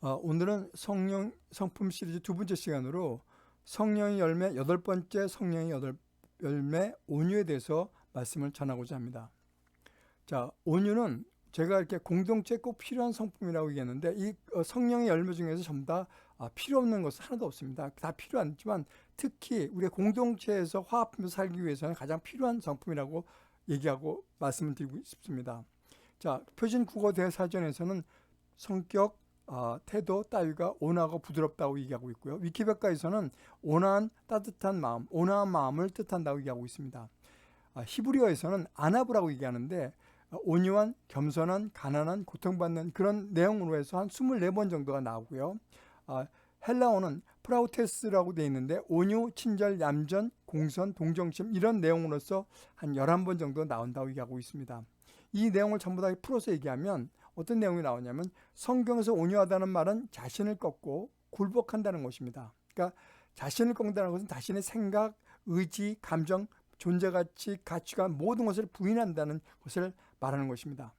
오늘은 성품 시리즈 두 번째 시간으로 성령의 열매 8번째 성령의 열매 온유에 대해서 말씀을 전하고자 합니다. 자, 온유는 제가 이렇게 공동체에 꼭 필요한 성품이라고 얘기했는데 이 성령의 열매 중에서 전부 다 필요 없는 것은 하나도 없습니다. 다 필요하지만 특히 우리가 공동체에서 화합하면서 살기 위해서는 가장 필요한 성품이라고 얘기하고 말씀을 드리고 싶습니다. 자, 표준 국어 대사전에서는 성격, 태도, 따위가 온화하고 부드럽다고 얘기하고 있고요. 위키백과에서는 온화한 따뜻한 마음, 온화한 마음을 뜻한다고 얘기하고 있습니다. 히브리어에서는 아나브라고 얘기하는데 온유한, 겸손한, 가난한, 고통받는 그런 내용으로 해서 한 24번 정도가 나오고요. 헬라어는 프라우테스라고 되어 있는데 온유, 친절, 얌전, 공선, 동정심 이런 내용으로서 한 11번 정도 나온다고 얘기하고 있습니다. 이 내용을 전부 다 풀어서 얘기하면 어떤 내용이 나오냐면 성경에서 온유하다는 말은 자신을 꺾고 굴복한다는 것입니다. 그러니까 자신을 꺾는다는 것은 자신의 생각, 의지, 감정, 존재가치, 가치관 모든 것을 부인한다는 것을 말하는 것입니다.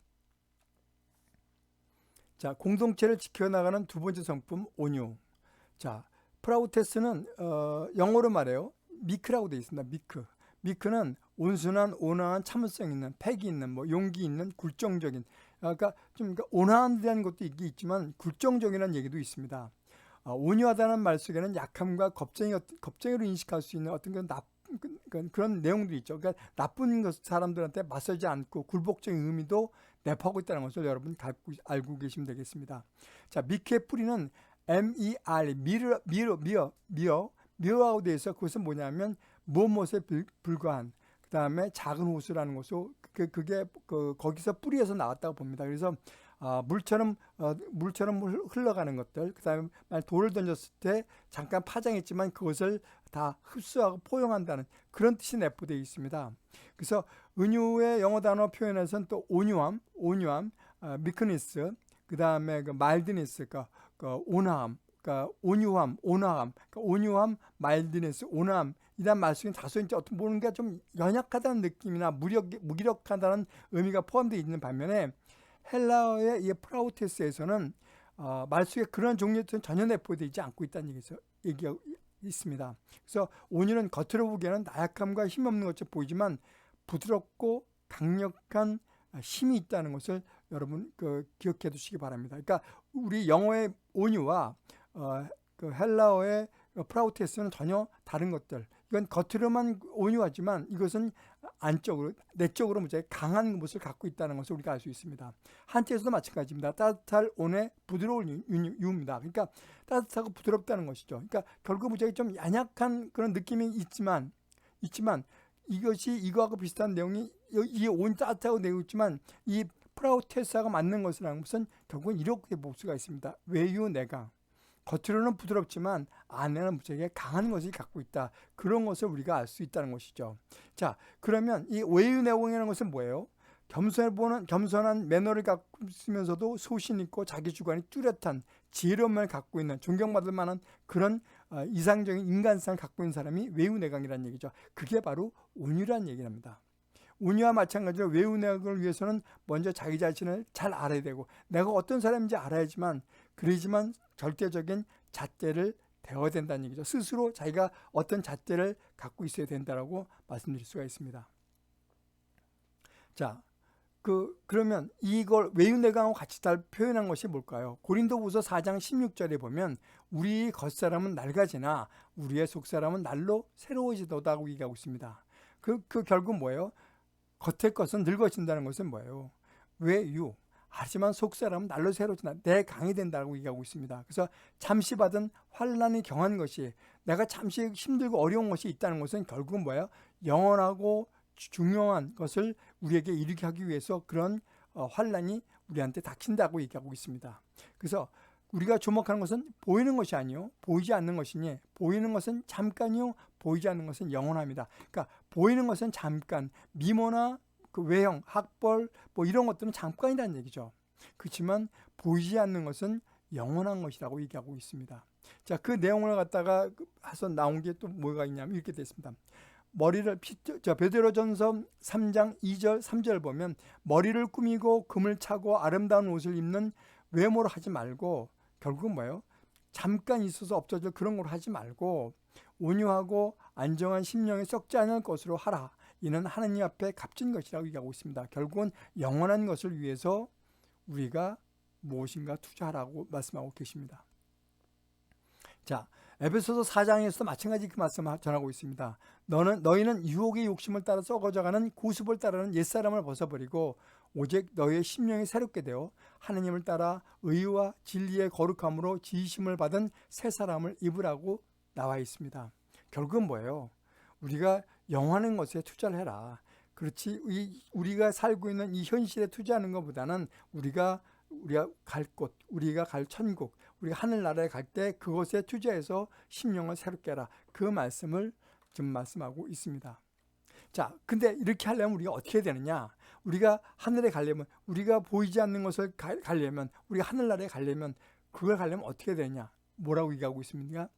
자, 공동체를 지켜나가는 두 번째 성품 온유. 자, 프라우테스는 영어로 말해요. 미크라고 되어 있습니다. 미크는 온순한, 온화한, 참을성 있는, 패기 있는, 용기 있는, 굴정적인. 그러니까 좀 온화한 데한 것도 있지만 굴정적이라는 얘기도 있습니다. 온유하다는 말 속에는 약함과 겁쟁이로 인식할 수 있는 어떤 그런 내용들이 있죠. 그러니까 나쁜 사람들한테 맞서지 않고 굴복적인 의미도 내포하고 있다는 것을 여러분 알고 계시면 되겠습니다. 자, 미크의 뿌리는 MER, 미어하고 대해서 그것은 뭐냐면 무엇에 불과한, 그 다음에 작은 호수라는 것으로 그게 거기서 뿌리에서 나왔다고 봅니다. 그래서 물처럼 흘러가는 것들, 그 다음에 돌을 던졌을 때 잠깐 파장했지만 그것을 다 흡수하고 포용한다는 그런 뜻이 내포되어 있습니다. 그래서 은유의 영어 단어 표현에서는 또 온유함, 미크니스, 그 다음에 마일드니스, 온화함, 온유함, 온유함, 마일드니스, 온화함 이란 말 속에 다소 이제 어떤 뭔가 좀 연약하다는 느낌이나 무기력하다는 의미가 포함되어 있는 반면에 헬라어의 이 프라우테스에서는 말 속에 그런 종류는 전혀 내포되어 있지 않고 있다는 얘기가 있습니다. 그래서 온유는 겉으로 보기에는 나약함과 힘없는 것처럼 보이지만 부드럽고 강력한 힘이 있다는 것을 여러분 기억해 두시기 바랍니다. 그러니까 우리 영어의 온유와 그 헬라어의 프라우테스는 전혀 다른 것들. 이건 겉으로만 온유하지만 이것은 안쪽으로, 내적으로 무지하게 강한 모습을 갖고 있다는 것을 우리가 알 수 있습니다. 한자에서도 마찬가지입니다. 따뜻할 온에 부드러운 유입니다. 그러니까 따뜻하고 부드럽다는 것이죠. 그러니까 결국 무지하게 좀 연약한 그런 느낌이 있지만 이것이 이거하고 비슷한 내용이 이 온 따뜻하고 내고 있지만 이 프라우테스하고 맞는 것이라는 것은 결국은 이렇게 볼 수가 있습니다. 외유내강. 겉으로는 부드럽지만 안에는 무지하게 강한 것을 갖고 있다. 그런 것을 우리가 알 수 있다는 것이죠. 자, 그러면 이 외유내공이라는 것은 뭐예요? 겸손한 매너를 갖고 있으면서도 소신 있고 자기 주관이 뚜렷한 지혜로움을 갖고 있는 존경받을 만한 그런 이상적인 인간성을 갖고 있는 사람이 외유내강이라는 얘기죠. 그게 바로 온유라는 얘기랍니다. 온유와 마찬가지로 외유내강을 위해서는 먼저 자기 자신을 잘 알아야 되고 내가 어떤 사람인지 알아야지만 그러지만 절대적인 잣대를 대어야 된다는 얘기죠. 스스로 자기가 어떤 잣대를 갖고 있어야 된다라고 말씀드릴 수가 있습니다. 자, 그러면 이걸 외유내강하고 같이 잘 표현한 것이 뭘까요? 고린도후서 4장 16절에 보면 우리 겉사람은 낡아지나 우리의 속사람은 날로 새로워지도다고 얘기하고 있습니다. 그 결국 뭐예요? 겉의 것은 늙어진다는 것은 뭐예요? 외유. 하지만 속사람은 날로 새로워진다. 내 강이 된다고 얘기하고 있습니다. 그래서 잠시 받은 환난이 경한 것이 내가 잠시 힘들고 어려운 것이 있다는 것은 결국은 뭐예요? 영원하고 중요한 것을 우리에게 이루게 하기 위해서 그런 환난이 우리한테 닥친다고 얘기하고 있습니다. 그래서 우리가 주목하는 것은 보이는 것이 아니요 보이지 않는 것이니 보이는 것은 잠깐이요 보이지 않는 것은 영원합니다. 그러니까 보이는 것은 잠깐 미모나 그 외형, 학벌 이런 것들은 잠깐이라는 얘기죠. 그렇지만 보이지 않는 것은 영원한 것이라고 얘기하고 있습니다. 자, 그 내용을 갖다가 해서 나온 게 또 뭐가 있냐면 이렇게 됐습니다. 베드로전서 3장 2절 3절 보면 머리를 꾸미고 금을 차고 아름다운 옷을 입는 외모로 하지 말고 결국은 뭐예요? 잠깐 있어서 없어질 그런 걸 하지 말고 온유하고 안정한 심령에 썩지 않을 것으로 하라. 이는 하나님 앞에 값진 것이라고 얘기하고 있습니다. 결국은 영원한 것을 위해서 우리가 무엇인가 투자하라고 말씀하고 계십니다. 자, 에베소서 4장에서도 마찬가지 그 말씀을 전하고 있습니다. 너희는 유혹의 욕심을 따라 썩어져가는 구습을 따르는 옛사람을 벗어버리고 오직 너희의 심령이 새롭게 되어 하나님을 따라 의와 진리의 거룩함으로 지으심을 받은 새 사람을 입으라고 나와 있습니다. 결국은 뭐예요? 우리가 영원한 것에 투자를 해라. 그렇지, 우리가 살고 있는 이 현실에 투자하는 것보다는 우리가 갈 곳, 우리가 갈 천국, 우리가 하늘나라에 갈 때 그것에 투자해서 심령을 새롭게 하라. 그 말씀을 지금 말씀하고 있습니다. 자, 근데 이렇게 하려면 우리가 어떻게 해야 되느냐? 우리가 하늘에 가려면, 우리가 보이지 않는 것을 가려면, 우리가 하늘나라에 가려면, 그걸 가려면 어떻게 해야 되느냐? 뭐라고 얘기하고 있습니까?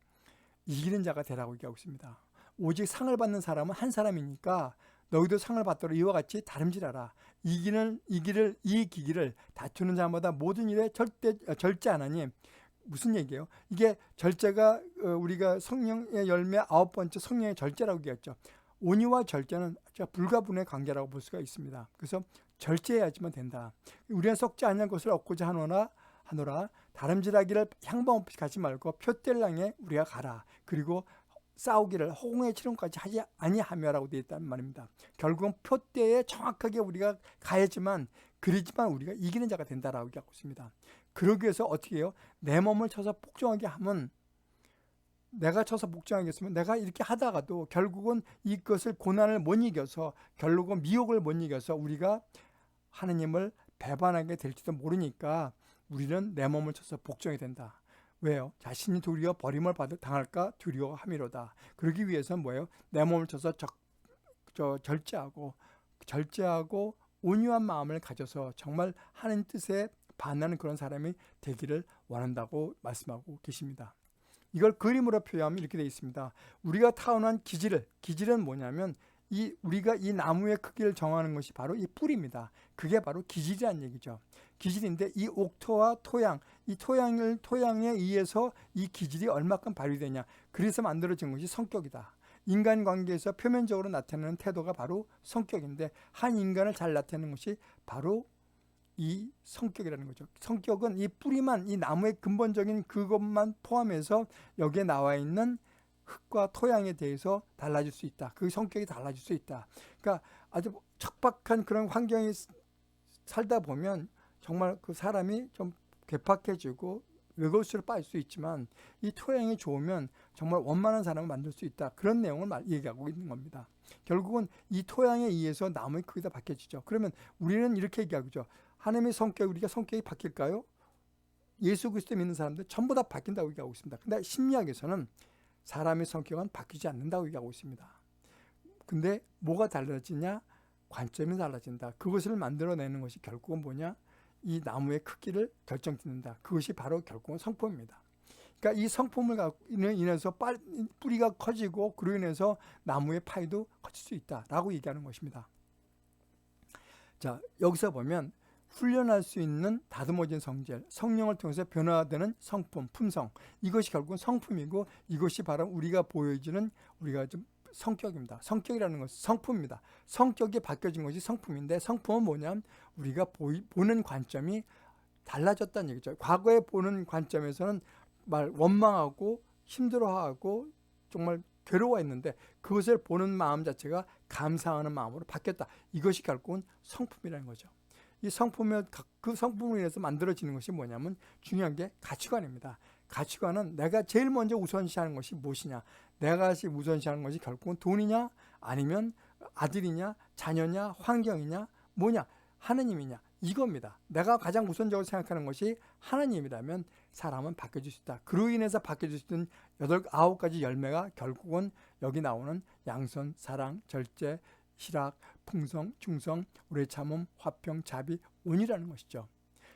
이기는 자가 되라고 얘기하고 있습니다. 오직 상을 받는 사람은 한 사람이니까 너희도 상을 받도록 이와 같이 다름질하라. 이기기를 다투는 자마다 모든 일에 절제하나니. 무슨 얘기예요? 이게 절제가 우리가 성령의 열매 9번째 성령의 절제라고 얘기했죠. 온유와 절제는 불가분의 관계라고 볼 수가 있습니다. 그래서 절제해야지만 된다. 우리는 썩지 않는 것을 얻고자 하노라. 다름질하기를 향방 없이 가지 말고 표대를 향해 우리가 가라. 그리고 싸우기를 허공의 치름까지 하지 아니하며라고 되어 있다는 말입니다. 결국은 표대에 정확하게 우리가 가야지만, 그러지만 우리가 이기는 자가 된다라고 얘기하고 있습니다. 그러기 위해서 어떻게 해요? 내 몸을 쳐서 복종하게 하면, 내가 쳐서 복종하겠으면 내가 이렇게 하다가도 결국은 이것을 고난을 못 이겨서, 결국은 미혹을 못 이겨서 우리가 하나님을 배반하게 될지도 모르니까 우리는 내 몸을 쳐서 복종해야 된다. 왜요? 자신이 도리어 버림을 당할까 두려워함이로다. 그러기 위해서는 뭐예요? 내 몸을 쳐서 절제하고 온유한 마음을 가져서 정말 하나님 뜻에 반하는 그런 사람이 되기를 원한다고 말씀하고 계십니다. 이걸 그림으로 표현하면 이렇게 되어 있습니다. 우리가 타고난 기질은 뭐냐면 우리가 이 나무의 크기를 정하는 것이 바로 이 뿌리입니다. 그게 바로 기질이라는 얘기죠. 기질인데 이 옥토와 토양, 이 토양에 의해서 이 기질이 얼마큼 발휘되냐. 그래서 만들어진 것이 성격이다. 인간관계에서 표면적으로 나타내는 태도가 바로 성격인데, 한 인간을 잘 나타내는 것이 바로 이 성격이라는 거죠. 성격은 이 뿌리만, 이 나무의 근본적인 그것만 포함해서 여기에 나와 있는 흙과 토양에 대해서 달라질 수 있다. 그 성격이 달라질 수 있다. 그러니까 아주 척박한 그런 환경에 살다 보면 정말 그 사람이 좀 괴팍해지고 외골수로 빠질 수 있지만, 이 토양이 좋으면 정말 원만한 사람을 만들 수 있다. 그런 내용을 얘기하고 있는 겁니다. 결국은 이 토양에 의해서 나무의 크기가 바뀌어지죠. 그러면 우리는 이렇게 얘기하죠. 하나님의 성격, 우리가 성격이 바뀔까요? 예수 그리스도 믿는 사람들 전부 다 바뀐다고 얘기하고 있습니다. 근데 심리학에서는 사람의 성격은 바뀌지 않는다고 얘기하고 있습니다. 근데 뭐가 달라지냐? 관점이 달라진다. 그것을 만들어내는 것이 결국은 뭐냐? 이 나무의 크기를 결정짓는다. 그것이 바로 결국은 성품입니다. 그러니까 이 성품을 인해서 뿌리가 커지고 그로 인해서 나무의 파이도 커질 수 있다라고 얘기하는 것입니다. 자, 여기서 보면 훈련할 수 있는 다듬어진 성질, 성령을 통해서 변화되는 성품, 품성, 이것이 결국은 성품이고, 이것이 바로 우리가 보여지는 우리가 좀 성격입니다. 성격이라는 것은 성품입니다. 성격이 바뀌어진 것이 성품인데, 성품은 뭐냐면 우리가 보는 관점이 달라졌다는 얘기죠. 과거에 보는 관점에서는 원망하고 힘들어하고 정말 괴로워했는데, 그것을 보는 마음 자체가 감사하는 마음으로 바뀌었다. 이것이 결국은 성품이라는 거죠. 이 그 성품으로 인해서 만들어지는 것이 뭐냐면 중요한 게 가치관입니다. 가치관은 내가 제일 먼저 우선시하는 것이 무엇이냐. 내가 우선시하는 것이 결국은 돈이냐, 아니면 아들이냐, 자녀냐, 환경이냐, 뭐냐, 하느님이냐, 이겁니다. 내가 가장 우선적으로 생각하는 것이 하나님이라면 사람은 바뀌어질 수 있다. 그로 인해서 바뀌어질 수 있는 9가지 열매가 결국은 여기 나오는 양선, 사랑, 절제, 희락, 풍성, 충성, 오래 참음, 화평, 자비, 온이라는 것이죠.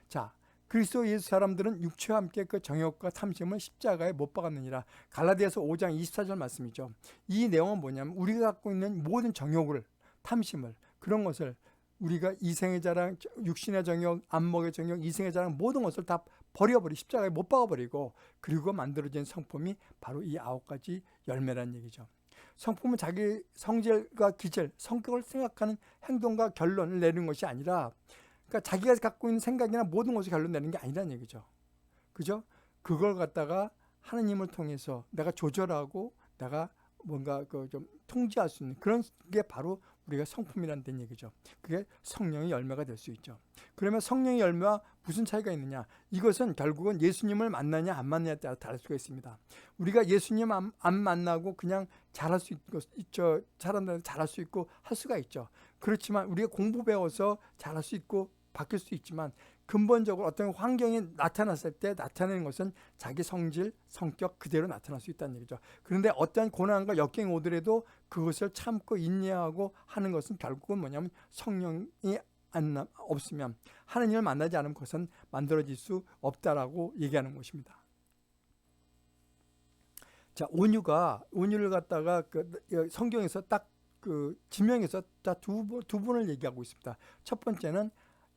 자, 그리스도 예수 사람들은 육체와 함께 그 정욕과 탐심을 십자가에 못 박았느니라. 갈라디아서 5장 24절 말씀이죠. 이 내용은 뭐냐면 우리가 갖고 있는 모든 정욕을, 탐심을, 그런 것을 우리가 이생의 자랑, 육신의 정욕, 안목의 정욕, 이생의 자랑 모든 것을 다 십자가에 못 박아버리고 그리고 만들어진 성품이 바로 이 9가지 열매라는 얘기죠. 성품은 자기 성질과 기질, 성격을 생각하는 행동과 결론을 내는 것이 아니라, 그러니까 자기가 갖고 있는 생각이나 모든 것을 결론 내는 게 아니라는 얘기죠. 그죠? 그걸 갖다가 하나님을 통해서 내가 조절하고 내가 뭔가 좀 통제할 수 있는 그런 게 바로 우리가 성품이라는 얘기죠. 그게 성령의 열매가 될 수 있죠. 그러면 성령의 열매와 무슨 차이가 있느냐? 이것은 결국은 예수님을 만나냐 안 만나냐에 따라 다를 수가 있습니다. 우리가 예수님 안 만나고 그냥 잘할 수 있죠. 잘할 수 있고 할 수가 있죠. 그렇지만 우리가 공부 배워서 잘할 수 있고 바뀔 수 있지만 근본적으로 어떤 환경이 나타났을 때 나타내는 것은 자기 성질, 성격 그대로 나타날 수 있다는 얘기죠. 그런데 어떠한 고난과 역경이 오더라도 그것을 참고 인내하고 하는 것은 결국은 뭐냐면 성령이 없으면, 하나님을 만나지 않으면 그것은 만들어질 수 없다라고 얘기하는 것입니다. 자, 온유를 갖다가 성경에서 딱 지명해서 딱 두 분을 얘기하고 있습니다. 첫 번째는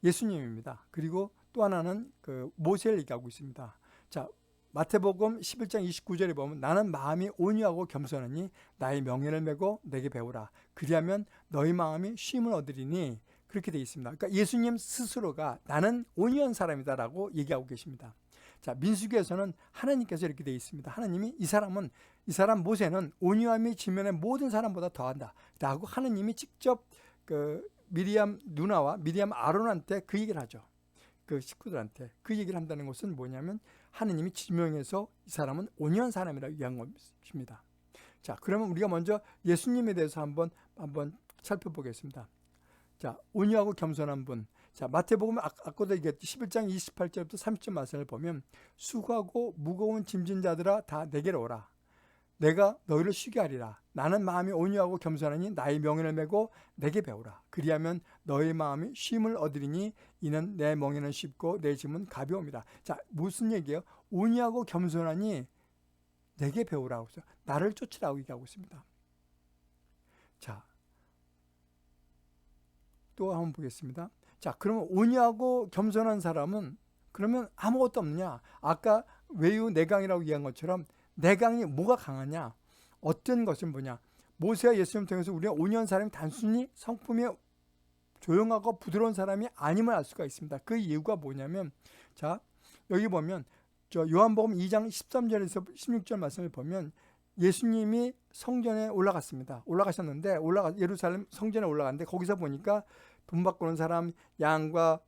예수님입니다. 그리고 또 하나는 모세를 얘기하고 있습니다. 자, 마태복음 11장 29절에 보면 나는 마음이 온유하고 겸손하니 나의 명예를 메고 내게 배우라. 그리하면 너희 마음이 쉼을 얻으리니, 그렇게 되어 있습니다. 그러니까 예수님 스스로가 나는 온유한 사람이다 라고 얘기하고 계십니다. 자, 민수기에서는 하나님께서 이렇게 되어 있습니다. 하나님이 이 사람 모세는 온유함이 지면의 모든 사람보다 더한다 라고 하나님이 직접 미리암 누나와 미리암 아론한테 그 얘기를 하죠. 그 식구들한테 그 얘기를 한다는 것은 뭐냐면 하느님이 지명해서 이 사람은 온유한 사람이라고 얘기한 것입니다. 자, 그러면 우리가 먼저 예수님에 대해서 한번 살펴보겠습니다. 자, 온유하고 겸손한 분. 자, 마태복음 아까도 얘기했지 11장 28절부터 30절 말씀을 보면 수고하고 무거운 짐진 자들아 다 내게로 오라. 내가 너희를 쉬게 하리라. 나는 마음이 온유하고 겸손하니 나의 명예를 메고 내게 배우라. 그리하면 너희 마음이 쉼을 얻으리니 이는 내 멍에는 쉽고 내 짐은 가벼움이라. 자, 무슨 얘기예요? 온유하고 겸손하니 내게 배우라고 했어요. 나를 쫓으라고 얘기하고 있습니다. 자, 또 한번 보겠습니다. 자, 그러면 온유하고 겸손한 사람은 그러면 아무것도 없느냐? 아까 외유 내강이라고 얘기한 것처럼 내강이 뭐가 강하냐? 어떤 것은 뭐냐? 모세와 예수님 통해서 우리가 온유한 사람이 단순히 성품이 조용하고 부드러운 사람이 아님을 알 수가 있습니다. 그 이유가 뭐냐면, 자, 여기 보면 요한복음 2장 13절에서 16절 말씀을 보면 예수님이 성전에 올라가셨는데 예루살렘 성전에 올라갔는데 거기서 보니까 돈 받고 오는 사람, 양과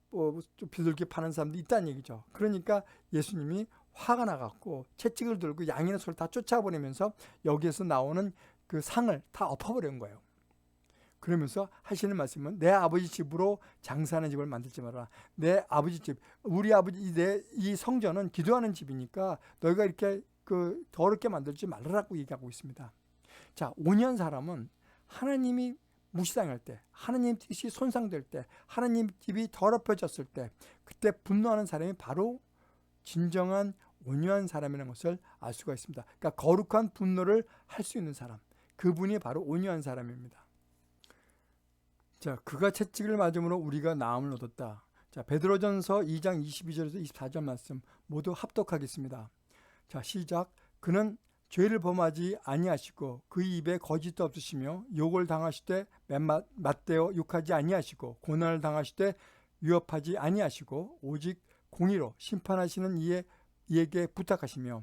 비둘기 파는 사람도 있다는 얘기죠. 그러니까 예수님이 화가 나갖고 채찍을 들고 양이나 소를 다 쫓아버리면서 여기에서 나오는 그 상을 다 엎어버린 거예요. 그러면서 하시는 말씀은 내 아버지 집으로 장사하는 집을 만들지 마라. 내 아버지 집, 우리 아버지 이 성전은 기도하는 집이니까 너희가 이렇게 더럽게 만들지 말라라고 얘기하고 있습니다. 자, 온유한 사람은 하나님이 무시당할 때, 하나님 뜻이 손상될 때, 하나님 집이 더럽혀졌을 때, 그때 분노하는 사람이 바로 진정한 온유한 사람이라는 것을 알 수가 있습니다. 그러니까 거룩한 분노를 할 수 있는 사람, 그분이 바로 온유한 사람입니다. 자, 그가 채찍을 맞음으로 우리가 나음을 얻었다. 자, 베드로전서 2장 22절에서 24절 말씀 모두 합독하겠습니다. 자, 시작. 그는 죄를 범하지 아니하시고 그 입에 거짓도 없으시며 욕을 당하시되 맞대어 욕하지 아니하시고 고난을 당하시되 위협하지 아니하시고 오직 공의로 심판하시는 이에게 부탁하시며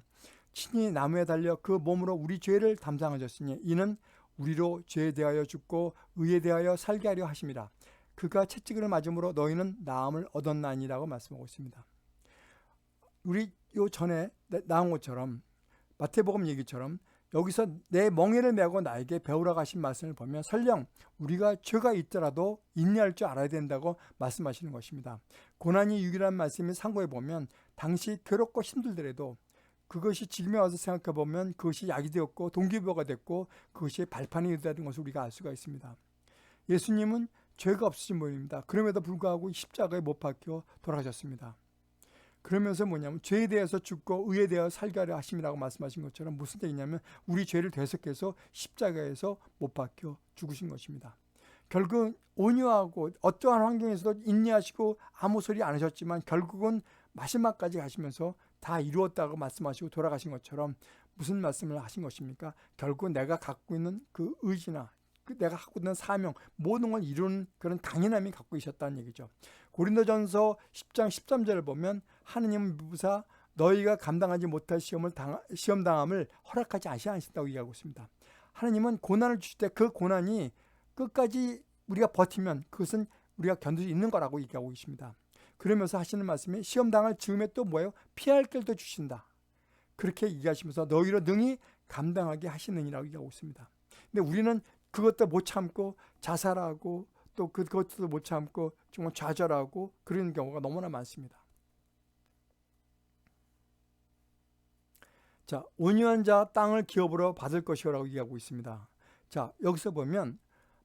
친히 나무에 달려 그 몸으로 우리 죄를 담당하셨으니 이는 우리로 죄에 대하여 죽고 의에 대하여 살게 하려 하심이라. 그가 채찍을 맞음으로 너희는 나음을 얻었나니라고 말씀하고 있습니다. 우리 요 전에 나온 것처럼 마태복음 얘기처럼 여기서 내 멍에를 메고 나에게 배우라고 하신 말씀을 보면 설령 우리가 죄가 있더라도 인내할 줄 알아야 된다고 말씀하시는 것입니다. 고난이 유기라는 말씀을 상고해 보면 당시 괴롭고 힘들더라도 그것이 지금에 와서 생각해 보면 그것이 약이 되었고 동기부여가 됐고 그것이 발판이 되는 것을 우리가 알 수가 있습니다. 예수님은 죄가 없으신 분입니다. 그럼에도 불구하고 십자가에 못 박혀 돌아가셨습니다. 그러면서 뭐냐면 죄에 대해서 죽고 의에 대하여 살게 하려 하심이라고 말씀하신 것처럼 무슨 뜻이냐면 우리 죄를 대속해서 십자가에서 못 박혀 죽으신 것입니다. 결국 온유하고 어떠한 환경에서도 인내하시고 아무 소리 안 하셨지만 결국은 마지막까지 가시면서 다 이루었다고 말씀하시고 돌아가신 것처럼 무슨 말씀을 하신 것입니까? 결국 내가 갖고 있는 그 의지나 내가 갖고 있는 사명, 모든 걸 이루는 그런 당연함이 갖고 계셨다는 얘기죠. 고린도전서 10장 13절을 보면 하느님은 미부사 너희가 감당하지 못할 시험당함을 허락하지 아시하신다고 얘기하고 있습니다. 하느님은 고난을 주실 때 그 고난이 끝까지 우리가 버티면 그것은 우리가 견딜 수 있는 거라고 얘기하고 계십니다. 그러면서 하시는 말씀이 시험당할 즈음에 또 뭐예요? 피할 길도 주신다. 그렇게 얘기하시면서 너희로 능히 감당하게 하시느니라고 얘기하고 있습니다. 근데 우리는 그것도 못 참고 자살하고 또 그것도 못 참고 정말 좌절하고 그런 경우가 너무나 많습니다. 자, 온유한 자 땅을 기업으로 받을 것이라고 얘기하고 있습니다. 자, 여기서 보면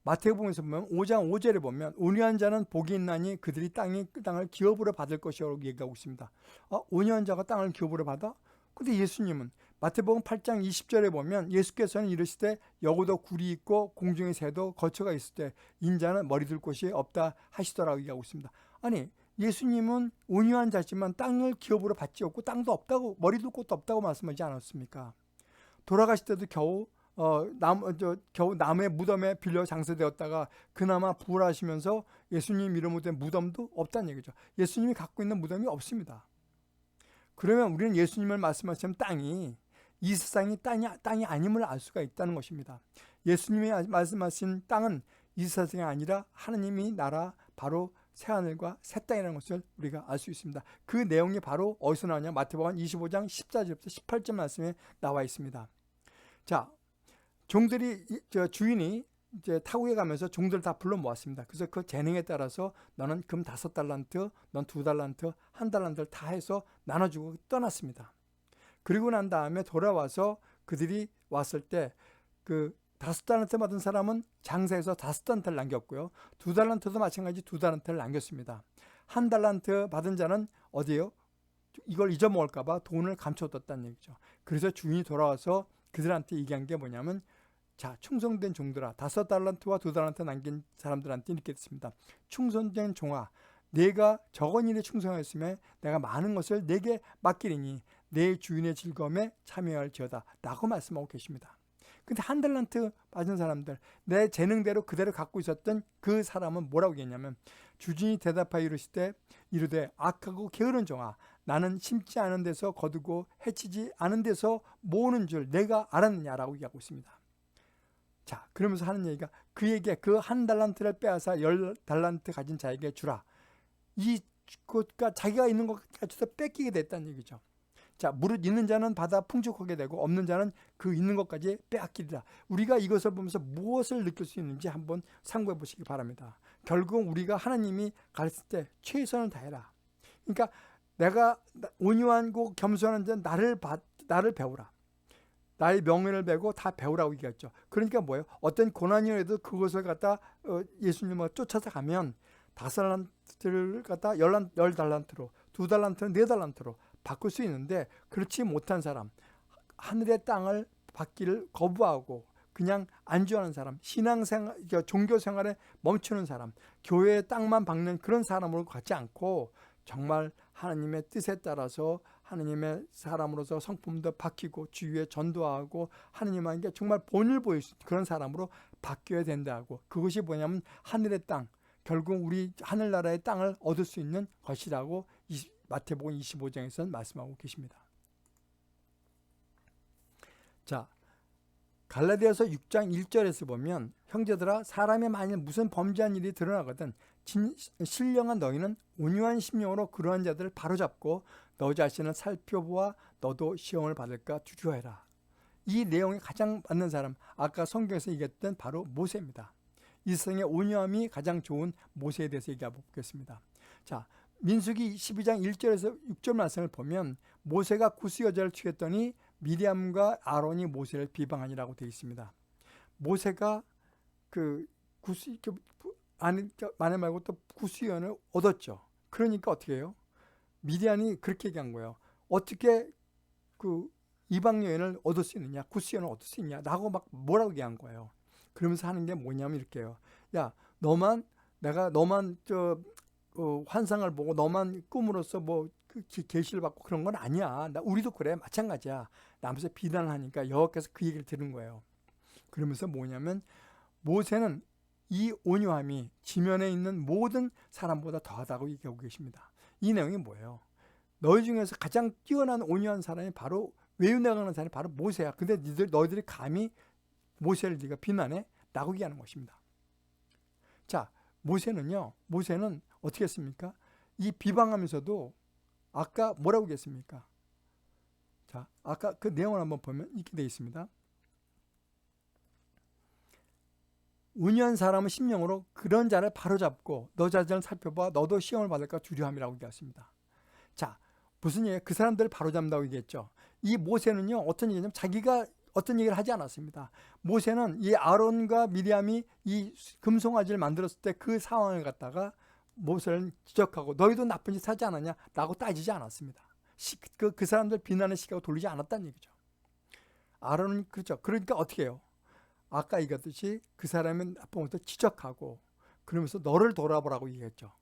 마태복음에서 보면 5장 5절에 보면 온유한 자는 복이 있나니 그들이 땅을 기업으로 받을 것이라고 얘기하고 있습니다. 온유한 자가 땅을 기업으로 받아? 근데 예수님은 마태복음 8장 20절에 보면 예수께서는 이르시되 여고도 굴이 있고 공중의 새도 거처가 있을 때 인자는 머리 둘 곳이 없다 하시더라고 얘기하고 있습니다. 아니 예수님은 온유한 자지만 땅을 기업으로 받지 않고 땅도 없다고 머리 둘 곳도 없다고 말씀하지 않았습니까? 돌아가실 때도 겨우 나무의 무덤에 빌려 장사되었다가 그나마 부활하시면서 예수님 이름으로 된 무덤도 없다는 얘기죠. 예수님이 갖고 있는 무덤이 없습니다. 그러면 우리는 예수님을 말씀하시는 땅이 이 세상이 땅이 아님을 알 수가 있다는 것입니다. 예수님이 말씀하신 땅은 이 세상이 아니라 하나님이 나라 바로 새하늘과 새 땅이라는 것을 우리가 알 수 있습니다. 그 내용이 바로 어디서 나오냐? 마태복음 25장 14절부터 18절 말씀에 나와 있습니다. 자, 주인이 이제 타국에 가면서 종들 다 불러 모았습니다. 그래서 그 재능에 따라서 너는 금 5달란트, 넌 2달란트, 1달란트를 다 해서 나눠주고 떠났습니다. 그리고 난 다음에 돌아와서 그들이 왔을 때 그 5달란트 받은 사람은 장사해서 5달란트를 남겼고요. 2달란트도 마찬가지 2달란트를 남겼습니다. 1달란트 받은 자는 어디에요? 이걸 잊어먹을까봐 돈을 감춰뒀다는 얘기죠. 그래서 주인이 돌아와서 그들한테 얘기한 게 뭐냐면 자, 충성된 종들아, 5달란트와 2달란트 남긴 사람들한테 이렇게 했습니다. 충성된 종아, 내가 적은 일에 충성하였으면 내가 많은 것을 내게 맡기리니 내 주인의 즐거움에 참여할지어다 라고 말씀하고 계십니다. 근데 1달란트 받은 사람들, 내 재능대로 그대로 갖고 있었던 그 사람은 뭐라고 했냐면 주인이 대답하여 이르되 악하고 게으른 종아, 나는 심지 않은 데서 거두고 해치지 않은 데서 모으는 줄 내가 알았느냐라고 얘기하고 있습니다. 자, 그러면서 하는 얘기가 그에게 그 1달란트를 빼앗아 10달란트 가진 자에게 주라. 그러니까 자기가 있는 것 가지고 뺏기게 됐다는 얘기죠. 자, 무릇 있는 자는 받아 풍족하게 되고 없는 자는 그 있는 것까지 빼앗기리라. 우리가 이것을 보면서 무엇을 느낄 수 있는지 한번 상고해 보시기 바랍니다. 결국 우리가 하나님이 가르칠 때 최선을 다해라. 그러니까 내가 온유하고 겸손한 자 나를 배우라. 나의 명예를 배고 다 배우라고 얘기했죠. 그러니까 뭐예요? 어떤 고난이라도 그것을 갖다 예수님을 쫓아서 가면 5달란트를 갖다 10달란트로, 2달란트는 4달란트로 바꿀 수 있는데 그렇지 못한 사람, 하늘의 땅을 받기를 거부하고 그냥 안주하는 사람, 신앙생활, 종교생활에 멈추는 사람, 교회의 땅만 박는 그런 사람으로 갖지 않고 정말 하나님의 뜻에 따라서 하나님의 사람으로서 성품도 바뀌고 주위에 전도하고 하나님께 정말 본을 보일 수 있는 그런 사람으로 바뀌어야 된다고. 그것이 뭐냐면 하늘의 땅, 결국 우리 하늘나라의 땅을 얻을 수 있는 것이라고 마태복음 25장에서는 말씀하고 계십니다. 자, 갈라디아서 6장 1절에서 보면 형제들아 사람이 만일 무슨 범죄한 일이 드러나거든 신령한 너희는 온유한 심령으로 그러한 자들을 바로잡고 너 자신을 살펴보아 너도 시험을 받을까 주저해라. 이 내용이 가장 맞는 사람, 아까 성경에서 얘기했던 바로 모세입니다. 이 세상의 온유함이 가장 좋은 모세에 대해서 얘기해 보겠습니다. 자, 민수기 12장 1절에서 6절 말씀을 보면 모세가 구스 여자를 취했더니 미리암과 아론이 모세를 비방하니라고 되어 있습니다. 모세가 아내 말고 또 구스 여인을 얻었죠. 그러니까 어떻게 해요? 미디안이 그렇게 얘기한 거예요. 어떻게 이방 여인을 얻을 수 있느냐, 구스 여인을 얻을 수 있냐 라고 막 뭐라고 얘기한 거예요. 그러면서 하는 게 뭐냐면 이렇게 해요. 야, 내가 너만 환상을 보고 너만 꿈으로써 계시를 받고 그런 건 아니야. 우리도 그래. 마찬가지야. 남에서 비난을 하니까 여호와께서 그 얘기를 들은 거예요. 그러면서 뭐냐면 모세는 이 온유함이 지면에 있는 모든 사람보다 더하다고 얘기하고 계십니다. 이 내용이 뭐예요? 너희 중에서 가장 뛰어난 온유한 사람이 바로 외운나가는 사람이 바로 모세야. 근데 너희들이 감히 모세를 네가 비난해? 라고 얘기하는 것입니다. 자, 모세는 어떻게 했습니까? 이 비방하면서도 아까 뭐라고 했습니까? 자, 아까 그 내용을 한번 보면 이렇게 되어 있습니다. 온유한 사람은 심령으로 그런 자를 바로잡고 너 자신을 살펴봐 너도 시험을 받을까 두려움이라고 얘기했습니다. 자, 무슨 얘기예요? 그 사람들을 바로잡는다고 얘기했죠. 이 모세는요, 어떤 얘기냐면 자기가 어떤 얘기를 하지 않았습니다. 모세는 이 아론과 미리암이 이 금송아지를 만들었을 때 그 상황을 갖다가 모세를 지적하고 너희도 나쁜 짓 하지 않았냐? 라고 따지지 않았습니다. 그 사람들 비난의 시각을 돌리지 않았다는 얘기죠. 아론은 그렇죠. 그러니까 어떻게 해요? 아까 얘기했듯이 그 사람은 나쁜 것도 지적하고 그러면서 너를 돌아보라고 얘기했죠.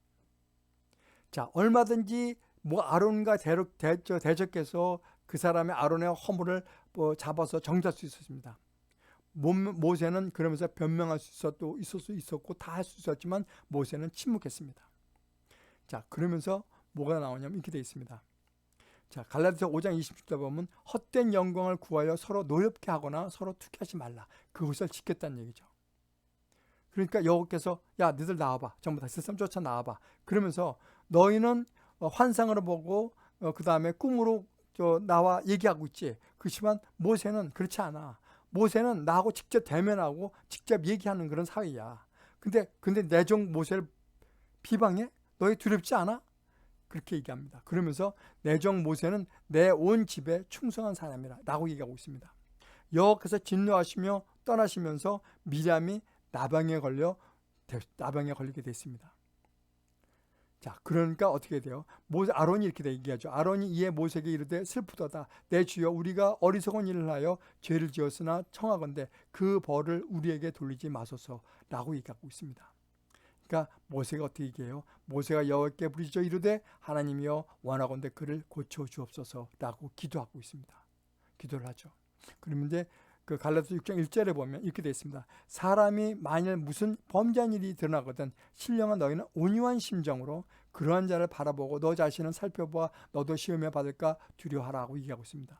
자, 얼마든지 뭐 아론과 대적해서 그 사람의 아론의 허물을 잡아서 정죄할 수 있었습니다. 모세는 그러면서 변명할 수 있었고 다 할 수 있었지만 모세는 침묵했습니다. 자, 그러면서 뭐가 나오냐면 이렇게 되어 있습니다. 자, 갈라디아서 5장 20절에 보면 헛된 영광을 구하여 서로 노엽게 하거나 서로 투기하지 말라. 그것을 지켰다는 얘기죠. 그러니까 여호와께서 야, 너희들 나와봐. 전부 다 세상 쫓아 나와봐. 그러면서 너희는 환상으로 보고 그 다음에 꿈으로 나와 얘기하고 있지. 그렇지만 모세는 그렇지 않아. 모세는 나하고 직접 대면하고 직접 얘기하는 그런 사이야. 근데 내 종 모세를 비방해? 너희 두렵지 않아? 그렇게 얘기합니다. 그러면서 내 종 모세는 내 온 집에 충성한 사람이라 라고 얘기하고 있습니다. 여호와께서 진노하시며 떠나시면서 미리암이 나병에 걸리게 됐습니다. 자, 그러니까 어떻게 돼요? 아론이 이렇게 얘기하죠. 아론이 이에 모세에게 이르되 슬프도다. 내 주여 우리가 어리석은 일을 하여 죄를 지었으나 청하건대 그 벌을 우리에게 돌리지 마소서라고 얘기하고 있습니다. 그러니까 모세가 어떻게 얘기해요? 모세가 여호와께 부르짖어 이르되 하나님이여 원하건대 그를 고쳐 주옵소서라고 기도하고 있습니다. 기도를 하죠. 그러면 이제 그 갈라디아서 6장 1절에 보면 이렇게 되어 있습니다. 사람이 만일 무슨 범죄한 일이 드러나거든 신령한 너희는 온유한 심정으로 그러한 자를 바라보고 너 자신을 살펴보아 너도 시험에 받을까 두려워하라고 얘기하고 있습니다.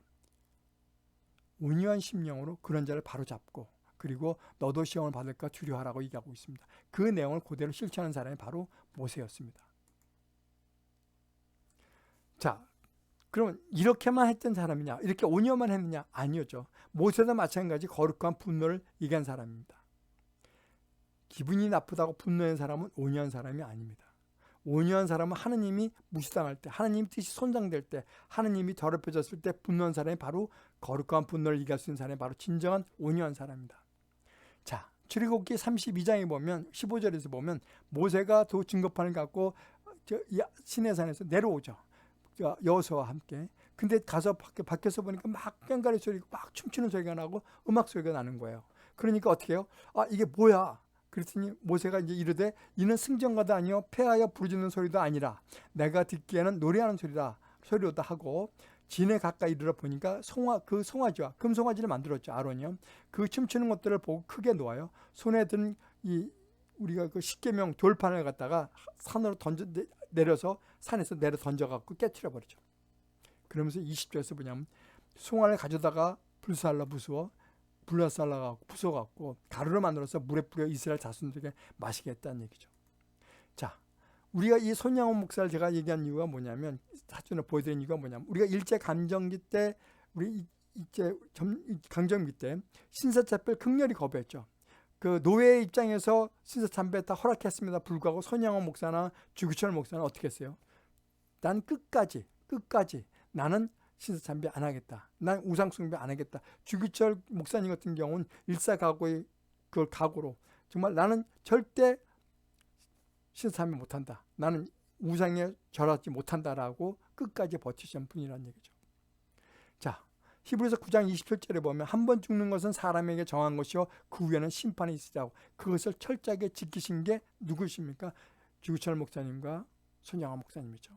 온유한 심령으로 그런 자를 바로잡고 그리고 너도 시험을 받을까 두려워하라고 얘기하고 있습니다. 그 내용을 그대로 실천하는 사람이 바로 모세였습니다. 자, 그럼 이렇게만 했던 사람이냐? 이렇게 온유만 했느냐? 아니었죠. 모세도 마찬가지 거룩한 분노를 얘기한 사람입니다. 기분이 나쁘다고 분노한 사람은 온유한 사람이 아닙니다. 온유한 사람은 하느님이 무시당할 때, 하느님 뜻이 손상될 때, 하느님이 더럽혀졌을 때 분노한 사람이 바로 거룩한 분노를 얘기할 수 있는 사람이 바로 진정한 온유한 사람입니다. 자, 출애굽기 32장에 보면 15절에서 보면 모세가 두 증거판을 갖고 시내산에서 내려오죠. 여호수아와 함께. 근데 가서 밖에서 보니까 막 꽹과리 소리가 막 춤추는 소리가 나고 음악 소리가 나는 거예요. 그러니까 어떻게 해요? 아, 이게 뭐야? 그랬더니 모세가 이제 이르되 이는 승전가도 아니요 패하여 부르짖는 소리도 아니라 내가 듣기에는 노래하는 소리로다 하고 진에 가까이 이르러 보니까 송아지와 금송아지를 만들었죠. 아론이요. 그 춤추는 것들을 보고 크게 놓아요. 손에 든 우리가 그 십계명 돌판을 갖다가 산으로 내려서 산에서 내려 던져갖고 깨트려 버리죠. 그러면서 20절에서 뭐냐면 송아를 가져다가 부숴갖고 가루로 만들어서 물에 뿌려 이스라엘 자손들에게 마시게 했다는 얘기죠. 자, 우리가 이 손양원 목사를 제가 얘기한 이유가 뭐냐면 사진을 보여드린 이유가 뭐냐면 우리가 일제 강점기 때 강점기 때 신사참배를 극렬히 거부했죠. 그 노예의 입장에서 신사참배 다 허락했습니다. 불구하고 손양원 목사나 주기철 목사는 어떻게 했어요? 난 끝까지 나는 신사참배 안 하겠다. 난 우상숭배 안 하겠다. 주기철 목사님 같은 경우는 일사각오의 그걸 각오로 정말 나는 절대 신사참배 못한다. 나는 우상에 절하지 못한다라고 끝까지 버티신 분이라는 얘기죠. 자, 히브리서 9장 27절에 보면 한 번 죽는 것은 사람에게 정한 것이요 그 후에는 심판이 있으라고 그것을 철저하게 지키신 게 누구십니까? 주기철 목사님과 손양화 목사님이죠.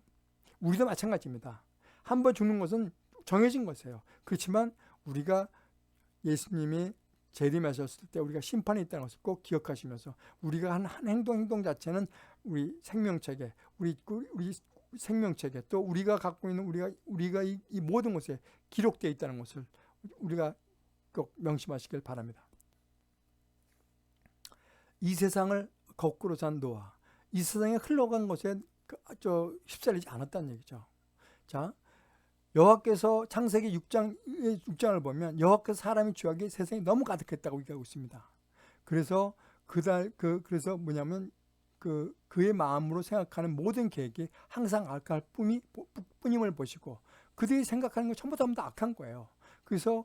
우리도 마찬가지입니다. 한 번 죽는 것은 정해진 것이에요. 그렇지만 우리가 예수님이 재림하셨을 때 우리가 심판이 있다는 것을 꼭 기억하시면서 우리가 한 행동 자체는 우리 생명책에 우리 생명책에 또 우리가 갖고 있는 우리가 이 모든 것에 기록되어 있다는 것을 우리가 꼭 명심하시길 바랍니다. 이 세상을 거꾸로 산 노아, 이 세상에 흘러간 것에 휩쓸리지 않았다는 얘기죠. 자, 여호와께서 창세기 6장을 보면 여호와께서 사람이 죄악이 세상에 너무 가득했다고 얘기하고 있습니다. 그래서 그래서 뭐냐면 그의 마음으로 생각하는 모든 계획이 항상 악할 뿐임을 보시고 그들이 생각하는 건 전부 다 악한 거예요. 그래서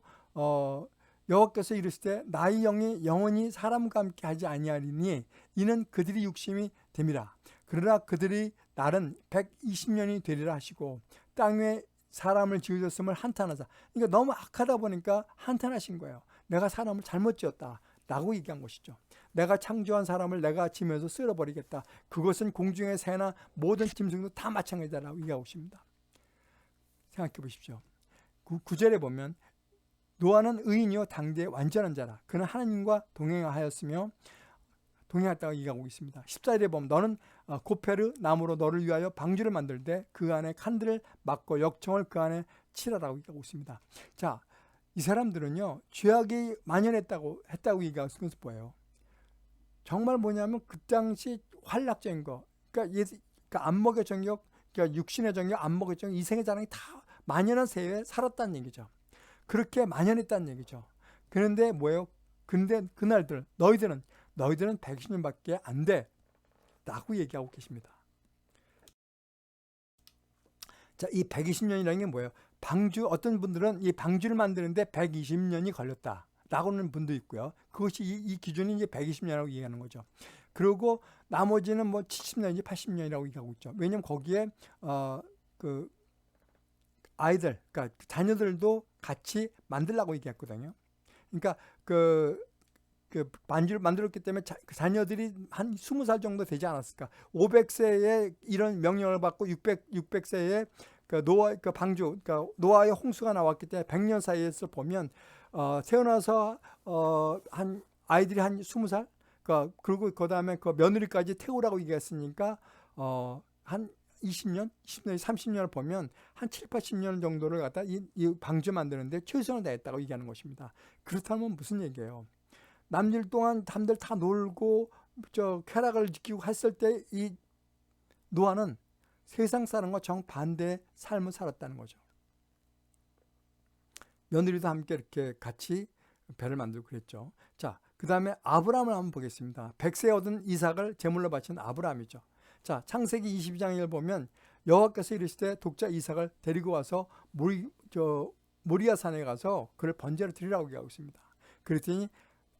여호와께서 이르시되 나의 영이 영원히 사람과 함께 하지 아니하리니 이는 그들이 육심이 됨이라. 그러나 그들이 날은 120년이 되리라 하시고 땅 위에 사람을 지으셨음을 한탄하자. 그러니까 너무 악하다 보니까 한탄하신 거예요. 내가 사람을 잘못 지었다 라고 얘기한 것이죠. 내가 창조한 사람을 내가 지면서 쓸어버리겠다. 그것은 공중의 새나 모든 짐승도 다 마찬가지다라고 얘기하고 있습니다. 생각해 보십시오. 9절에 보면 노아는 의인이요 당대의 완전한 자라. 그는 하나님과 동행하였다고 얘기하고 있습니다. 14절에 보면 너는 고페르 나무로 너를 위하여 방주를 만들되 그 안에 칸들을 막고 역청을 그 안에 칠하라고 얘기하고 있습니다. 자, 이 사람들은요 죄악이 만연했다고 얘기하고 있는 것을 보여요. 정말 뭐냐면 그 당시 환락적인 거, 그러니까 안목의 정욕, 그러니까 육신의 정욕, 안목의 정욕, 이생의 자랑이 다 만연한 세에 살았다는 얘기죠. 그렇게 만연했다는 얘기죠. 그런데 뭐예요? 근데 그날들 너희들은 120년밖에 안 돼 라고 얘기하고 계십니다. 자, 이 120년이라는 게 뭐예요? 어떤 분들은 이 방주를 만드는데 120년이 걸렸다 라고 하는 분도 있고요. 그것이 이 기준이 이제 120년이라고 얘기하는 거죠. 그리고 나머지는 뭐 70년인지 80년이라고 얘기하고 있죠. 왜냐면 거기에 그 아이들, 그러니까 자녀들도 같이 만들라고 얘기했거든요. 그러니까 반주를 만들었기 때문에 자녀들이 한 20살 정도 되지 않았을까. 500세에 이런 명령을 받고 600세에 노아의 홍수가 나왔기 때문에 100년 사이에서 보면 태어나서 한 아이들이 한 20살, 그리고 그다음에 그 며느리까지 태우라고 얘기했으니까 한 20년, 30년을 보면 한 7, 80년 정도를 갖다 이 방주 만드는데 최선을 다했다고 얘기하는 것입니다. 그렇다면 무슨 얘기예요? 남들 동안 남들 다 놀고 쾌락을 지키고 했을 때 이 노아는 세상 사람과 정반대의 삶을 살았다는 거죠. 며느리도 함께 이렇게 같이 배를 만들고 그랬죠. 자, 그 다음에 아브라함을 한번 보겠습니다. 100세에 얻은 이삭을 제물로 바친 아브라함이죠. 자, 창세기 22장을 보면 여호와께서 이르시되 독자 이삭을 데리고 와서 모리아 산에 가서 그를 번제로 드리라고 얘기하고 있습니다. 그랬더니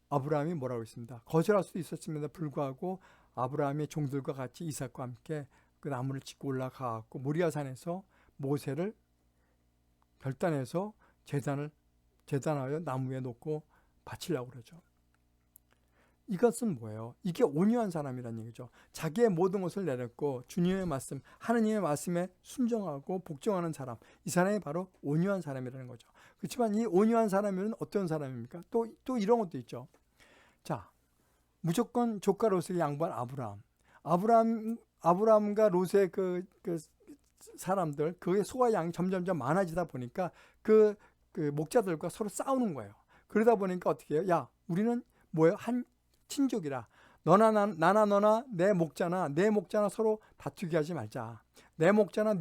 아브라함이 뭐라고 했습니다. 거절할 수도 있었음에도 불구하고 아브라함이 종들과 같이 이삭과 함께 그 나무를 짓고 올라가고 모리아 산에서 모세를 결단해서 제단하여 나무에 놓고 바치려고 그러죠. 이것은 뭐예요? 이게 온유한 사람이라는 얘기죠. 자기의 모든 것을 내렸고 주님의 말씀, 하느님의 말씀에 순종하고 복종하는 사람, 이 사람이 바로 온유한 사람이라는 거죠. 그렇지만 이 온유한 사람은 어떤 사람입니까? 또 이런 것도 있죠. 자, 무조건 조카 롯에게 양보한 아브라함과 롯의 그 사람들, 그의 소와 양이 점점점 많아지다 보니까 그 목자들과 서로 싸우는 거예요. 그러다 보니까 어떻게 해요? 야, 우리는 뭐예요? 한 친족이라. 너나 내 목자나 서로 다투게 하지 말자. 내 목자나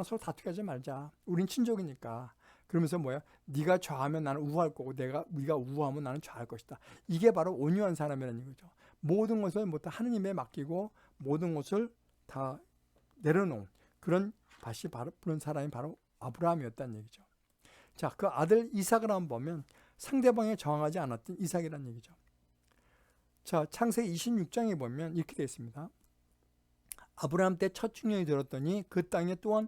서로 다투게 하지 말자. 우린 친족이니까. 그러면서 뭐야? 네가 좌하면 나는 우할 거고 네가 우하면 나는 좌할 것이다. 이게 바로 온유한 사람이라는 얘기죠. 모든 것을 하느님에 맡기고 모든 것을 다 내려놓은 그런 사람이 바로 아브라함이었다는 얘기죠. 자, 그 아들 이삭을 한번 보면 상대방에 저항하지 않았던 이삭이라는 얘기죠. 자, 창세기 26장에 보면 이렇게 되어 있습니다. 아브라함 때 첫 흉년이 들었더니 그 땅에 또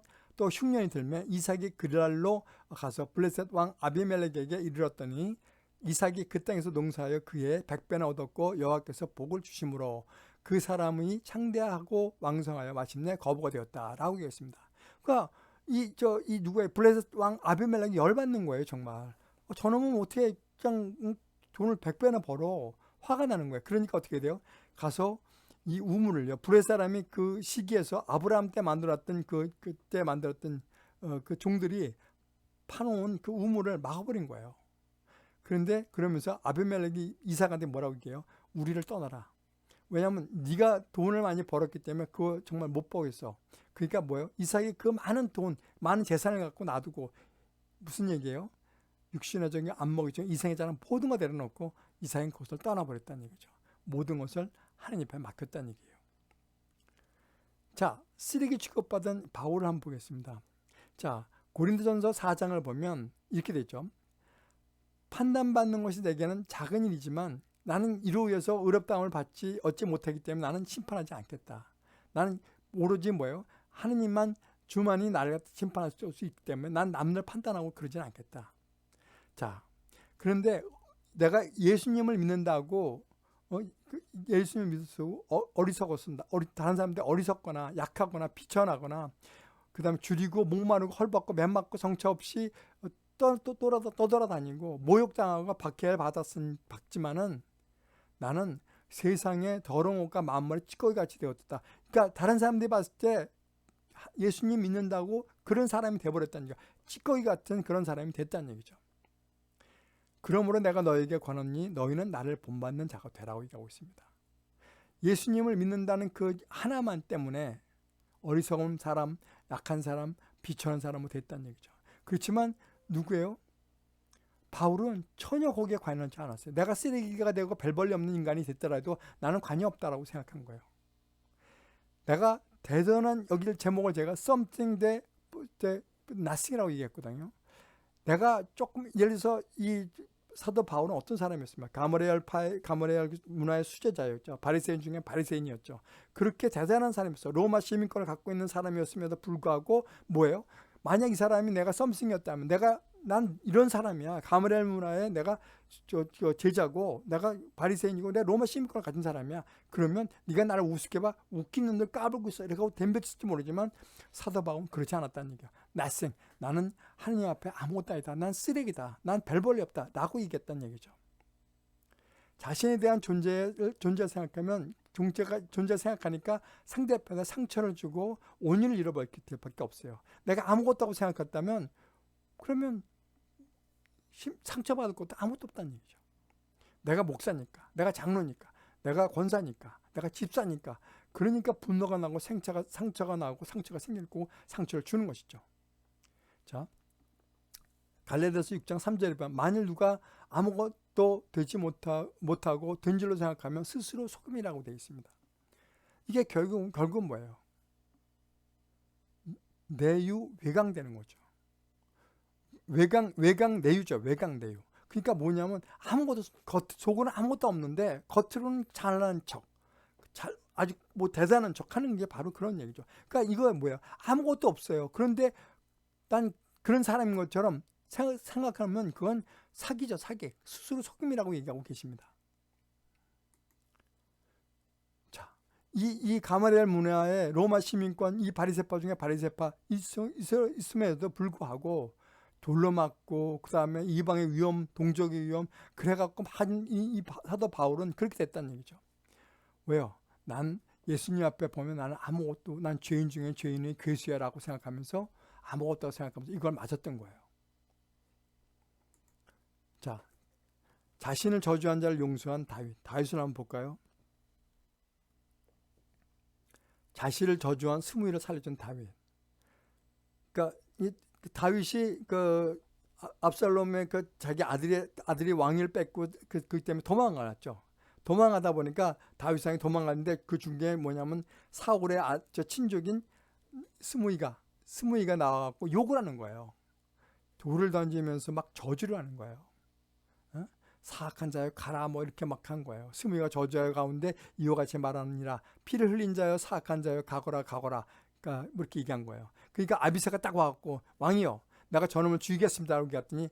흉년이 들매 이삭이 그랄로 가서 블레셋 왕 아비멜렉에게 이르렀더니 이삭이 그 땅에서 농사하여 그의 100배나 얻었고 여호와께서 복을 주심으로 그 사람이 창대하고 왕성하여 마침내 거부가 되었다라고 얘기했습니다. 그러니까 이 누구예요? 블레셋 왕 아비멜렉이 열받는 거예요, 정말. 저놈은 어떻게 그냥 돈을 100배나 벌어. 화가 나는 거예요. 그러니까 어떻게 돼요? 가서 이 우물을요. 블레셋 사람이 그 시기에서 아브라함 때 만들었던 그때 만들었던 그 종들이 파놓은 그 우물을 막아버린 거예요. 그런데 그러면서 아비멜렉이 이삭한테 뭐라고 얘기해요? 우리를 떠나라. 왜냐하면 네가 돈을 많이 벌었기 때문에 그거 정말 못 보겠어. 그러니까 뭐예요? 이삭이 그 많은 돈, 많은 재산을 갖고 놔두고 무슨 얘기예요? 육신의 정이 안 먹이죠. 이생의 자는 모든 거 내려놓고 이삭은 그것을 떠나버렸다는 얘기죠. 모든 것을 하나님 앞에 맡겼다는 얘기예요. 자, 쓰레기 취급받은 바울을 한번 보겠습니다. 자, 고린도전서 4장을 보면 이렇게 되죠. 판단받는 것이 내게는 작은 일이지만 나는 이로 인해서 의롭다함을 받지 얻지 못하기 때문에 나는 심판하지 않겠다. 나는 오로지 뭐예요? 하느님만 주만이 나를 심판할 수 있기 때문에 난 남들 판단하고 그러진 않겠다. 자, 그런데 내가 예수님을 믿는다고 예수님을 믿어서 어리석었습니다. 다른 사람들 어리석거나 약하거나 비천하거나 그 다음에 줄이고 목마르고 헐벗고 맨맞고 성처 없이 떠돌아다니고 모욕당하고 박해를 받지만은 나는 세상에 더러운 옷과 만물의 찌꺼기같이 되었다. 그러니까 다른 사람들이 봤을 때 예수님 믿는다고 그런 사람이 되어버렸다는 얘기죠. 찌꺼기 같은 그런 사람이 됐다는 얘기죠. 그러므로 내가 너에게 권하니 너희는 나를 본받는 자가 되라고 얘기하고 있습니다. 예수님을 믿는다는 그 하나만 때문에 어리석은 사람, 약한 사람, 비천한 사람으로 됐다는 얘기죠. 그렇지만 누구예요? 바울은 전혀 거기에 관여하지 않았어요. 내가 쓰레기가 되고 별 볼일 없는 인간이 됐더라도 나는 관여 없다라고 생각한 거예요. 내가 대단한 여기를 제목을 제가 something that nothing이라고 얘기했거든요. 내가 조금 예를 들어서 이 사도 바울은 어떤 사람이었습니까? 가므리엘 문화의 수제자였죠. 바리새인 중에 바리새인이었죠. 그렇게 대단한 사람이었어요. 로마 시민권을 갖고 있는 사람이었음에도 불구하고 뭐예요? 만약 이 사람이 내가 썸씽이었다면 난 이런 사람이야. 가므리엘 문화에 내가 제자고 내가 바리새인이고 내가 로마 시민권을 가진 사람이야. 그러면 네가 나를 우습게 봐. 웃기는 놈들 까불고 있어. 이렇게 하고 덤벼칠지 모르지만 사도 바울은 그렇지 않았다는 얘기야. nothing. 나는 하나님 앞에 아무것도 아니다. 난 쓰레기다. 난 별 볼일 없다. 라고 얘기했다는 얘기죠. 자신에 대한 존재를 생각하면 존재 생각하니까 상대편에 상처를 주고 온유를 잃어버릴 밖에 없어요. 내가 아무것도 하고 생각했다면 그러면 상처받을 것도 아무것도 없다는 얘기죠. 내가 목사니까, 내가 장로니까, 내가 권사니까, 내가 집사니까 그러니까 분노가 나고 상처가 나고 상처가 생길 거고 상처를 주는 것이죠. 자, 갈라디아서 6장 3절에 보면 만일 누가 아무것도 되지 못하고 된 줄로 생각하면 스스로 소금이라고 되어 있습니다. 이게 결국은 뭐예요? 내유 외강되는 거죠. 외강 내유죠. 외강 내유. 그러니까 뭐냐면 속은 아무것도 없는데 겉으로는 잘난 척, 아주 뭐 대단한 척 하는 게 바로 그런 얘기죠. 그러니까 이거 뭐예요? 아무것도 없어요. 그런데 난 그런 사람인 것처럼 생각하면 그건 사기죠, 사기. 스스로 속임이라고 얘기하고 계십니다. 자, 이 가므리엘 문화의 로마 시민권, 이 바리새파 중에 바리새파 있음에도 불구하고 돌로 맞고 그 다음에 이방의 위험, 동족의 위험 그래갖고 이 사도 바울은 그렇게 됐다는 얘기죠. 왜요? 난 예수님 앞에 보면 나는 아무것도 난 죄인 중에 죄인의 괴수야라고 생각하면서 아무것도 생각하면서 이걸 맞았던 거예요. 자, 자신을 저주한 자를 용서한 다윗을 한번 볼까요? 자신을 저주한 스무이를 살려준 다윗. 그러니까 다윗이 압살롬의 자기 아들이 왕위를 뺏고 그 때문에 도망가죠. 도망가다 보니까 다윗 왕이 도망갔는데 그 중에 뭐냐면 사울의 친족인 스무이가 나와갖고 욕을 하는 거예요. 돌을 던지면서 막 저주를 하는 거예요. 사악한 자여 가라 뭐 이렇게 막 한 거예요. 스무이가 저주하여 가운데 이와 같이 말하느니라 피를 흘린 자여 사악한 자여 가거라. 그러니까 이렇게 얘기한 거예요. 그러니까 아비새가 딱 와갖고 왕이요 내가 저놈을 죽이겠습니다 라고 했더니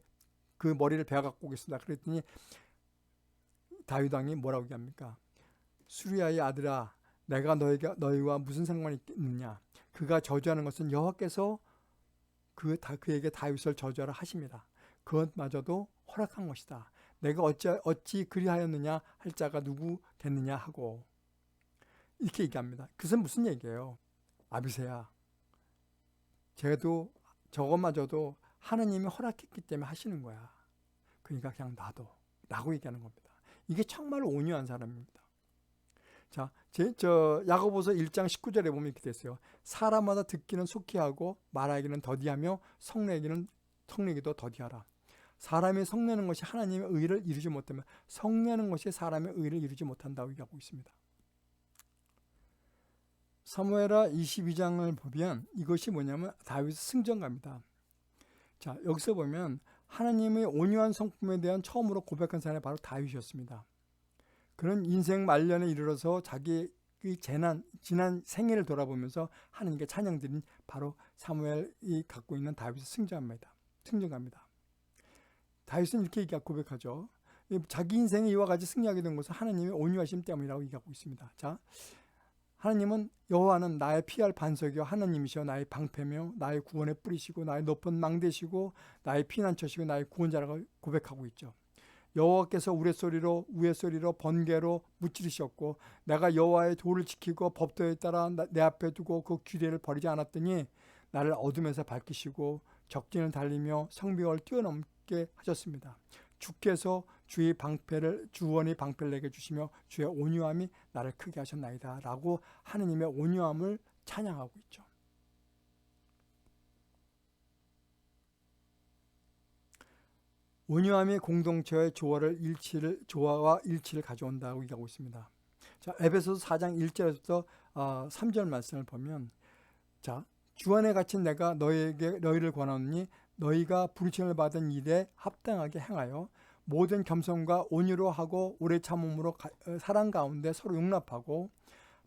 그 머리를 베어갖고 오겠습니다. 그랬더니 다윗 왕이 뭐라고 얘기합니까? 수리아의 아들아 내가 너희와 무슨 상관이 있느냐? 그가 저주하는 것은 여호와께서 그에게 다윗을 저주하라 하십니다. 그것마저도 허락한 것이다. 내가 어찌 그리하였느냐 할 자가 누구 됐느냐 하고 이렇게 얘기합니다. 그것은 무슨 얘기예요? 아비새야, 저것마저도 하느님이 허락했기 때문에 하시는 거야. 그러니까 그냥 놔둬 라고 얘기하는 겁니다. 이게 정말 온유한 사람입니다. 자, 야고보서 1장 19절에 보면 이렇게 됐어요. 사람마다 듣기는 속히 하고 말하기는 더디하며 성내기도 더디하라. 사람이 성내는 것이 하나님의 의를 이루지 못하면 성내는 것이 사람의 의를 이루지 못한다고 얘기하고 있습니다. 사무엘하 22장을 보면 이것이 뭐냐면 다윗의 승전가입니다. 자, 여기서 보면 하나님의 온유한 성품에 대한 처음으로 고백한 사람이 바로 다윗이었습니다. 그런 인생 말년에 이르러서 자기의 지난 생애를 돌아보면서 하나님께 찬양드린 바로 사무엘이 갖고 있는 다윗의 승전가입니다. 다윗은 이렇게 고백하죠. 자기 인생에 이와 같이 승리하게 된 것은 하나님의 온유하심 때문이라고 얘기하고 있습니다. 자, 하나님은 여호와는 나의 피할 반석이요 하나님이시여 나의 방패며 나의 구원의 뿌리시고 나의 높은 망대시고 나의 피난처시고 나의 구원자라고 고백하고 있죠. 여호와께서 우레소리로 번개로 무찌르셨고 내가 여호와의 도를 지키고 법도에 따라 내 앞에 두고 그 규례를 버리지 않았더니 나를 어둠에서 밝히시고 적진을 달리며 성벽을 뛰어넘게 하셨습니다. 주께서 주원이 방패를 내게 주시며 주의 온유함이 나를 크게 하셨나이다 라고 하느님의 온유함을 찬양하고 있죠. 온유함이 공동체의 조화와 일치를 가져온다고 얘기하고 있습니다. 자, 에베소서 4장 1절에서 3절 말씀을 보면 자, 주 안에 갇힌 내가 너희를 권하노니 너희가 부르심을 받은 일에 합당하게 행하여 모든 겸손과 온유로 하고 오래 참음으로 사랑 가운데 서로 용납하고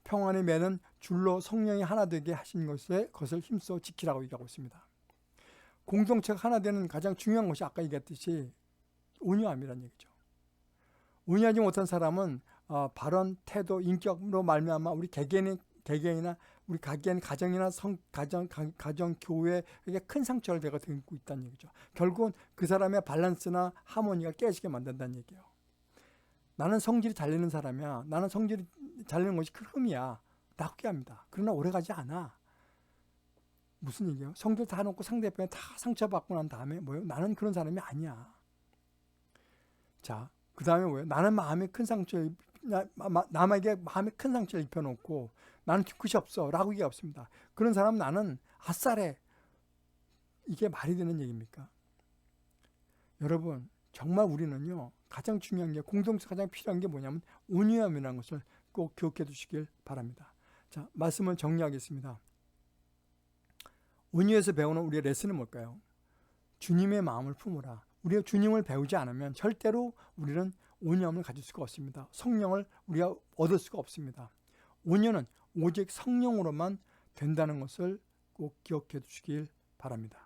평안히 매는 줄로 성령이 하나 되게 하신 것을 힘써 지키라고 얘기하고 있습니다. 공동체가 하나 되는 가장 중요한 것이 아까 얘기했듯이 온유함이라는 얘기죠. 온유하지 못한 사람은 발언, 태도, 인격으로 말미암아 우리 개개인이나 우리 가정이나 가정 교회에 큰 상처를 내가 듣고 있다는 얘기죠. 결국은 그 사람의 밸런스나 하모니가 깨지게 만든다는 얘기예요. 나는 성질이 잘 내는 사람이야. 나는 성질이 잘 내는 것이 큰 흠이야. 나쁘게 합니다. 그러나 오래가지 않아. 무슨 얘기예요? 성질 다 놓고 상대편에 다 상처받고 난 다음에 뭐예요? 나는 그런 사람이 아니야. 자, 그 다음에 뭐예요? 나는 남에게 마음에 큰 상처를 입혀놓고 나는 뒤끝이 없어 라고 얘기 없습니다. 그런 사람은 나는 아싸래. 이게 말이 되는 얘기입니까? 여러분, 정말 우리는요, 가장 중요한 게 공동체 가장 필요한 게 뭐냐면 온유함이라는 것을 꼭 기억해 두시길 바랍니다. 자, 말씀을 정리하겠습니다. 온유에서 배우는 우리의 레슨은 뭘까요? 주님의 마음을 품으라. 우리가 주님을 배우지 않으면 절대로 우리는 온유함을 가질 수가 없습니다. 성령을 우리가 얻을 수가 없습니다. 온유는 오직 성령으로만 된다는 것을 꼭 기억해 두시길 바랍니다.